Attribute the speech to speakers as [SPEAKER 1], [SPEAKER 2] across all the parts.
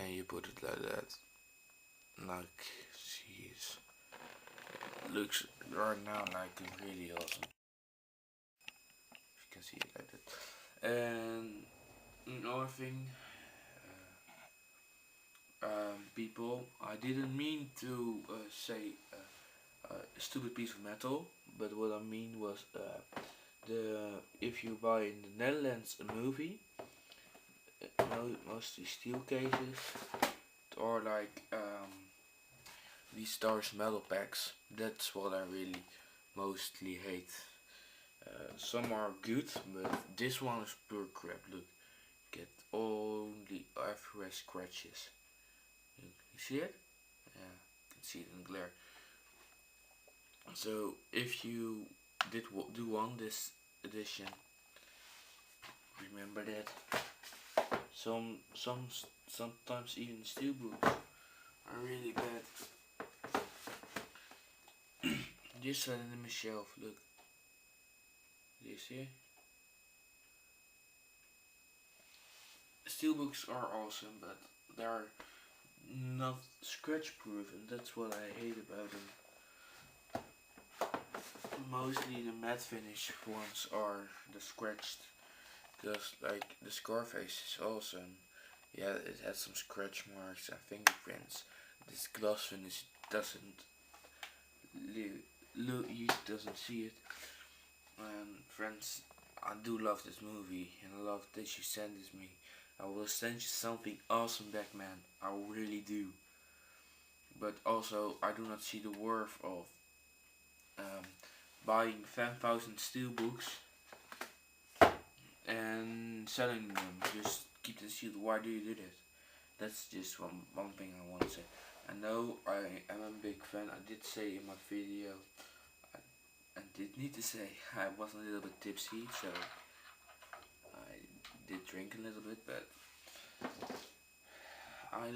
[SPEAKER 1] and you put it like that. Like, jeez, it looks right now like really awesome. You can see it like that. And another thing, people, I didn't mean to say a stupid piece of metal, but what I mean was if you buy in the Netherlands a movie, mostly steel cases, or like these stars metal packs. That's what I really mostly hate. Some are good, but this one is pure crap. Look, get only everywhere scratches. You see it? Yeah, you can see it in the glare. So if you do want this edition, remember that sometimes even steelbooks are really bad. This one in my shelf, look. Do you see? Steelbooks are awesome, but they're not scratch proof, and that's what I hate about them. Mostly the matte finish ones are the scratched, because like the Scarface is awesome. Yeah, it has some scratch marks and fingerprints. This gloss finish doesn't look, you doesn't see it. And friends, I do love this movie, and I love that you sent this me. I will send you something awesome back, man. I really do. But also, I do not see the worth of buying 10,000 steelbooks and selling them. Just keep the sealed. Why do you do that? That's just one thing I want to say. I know I am a big fan. I did say in my video, I did need to say I was a little bit tipsy, so I did drink a little bit, but I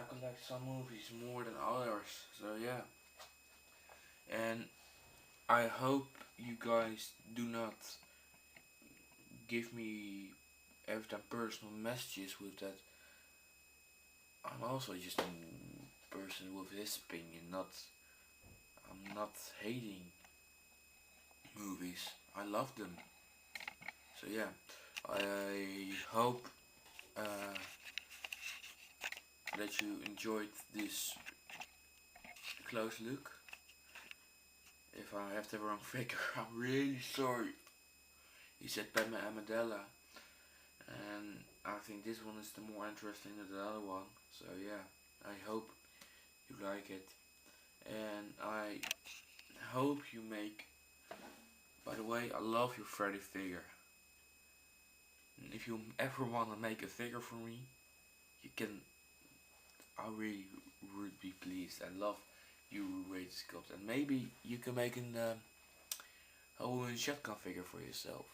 [SPEAKER 1] collect some movies more than others, so yeah. And I hope you guys do not give me every time personal messages with that. I'm also just a person with his opinion, I'm not hating movies. I love them. So yeah, I hope that you enjoyed this close look. If I have the wrong figure, I'm really sorry. He said padme amidala, and I think this one is the more interesting than the other one. So yeah, I hope you like it, and I hope you make. By the way, I love your Freddy figure. And if you ever want to make a figure for me, you can. I really would be pleased. I love you rate sculpt, and maybe you can make a whole shotgun figure for yourself.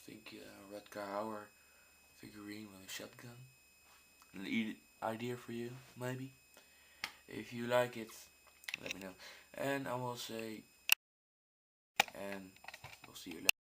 [SPEAKER 1] I think Redcar Hauer figurine with a shotgun. An idea for you, maybe. If you like it, let me know. And I will say, and we'll see you later.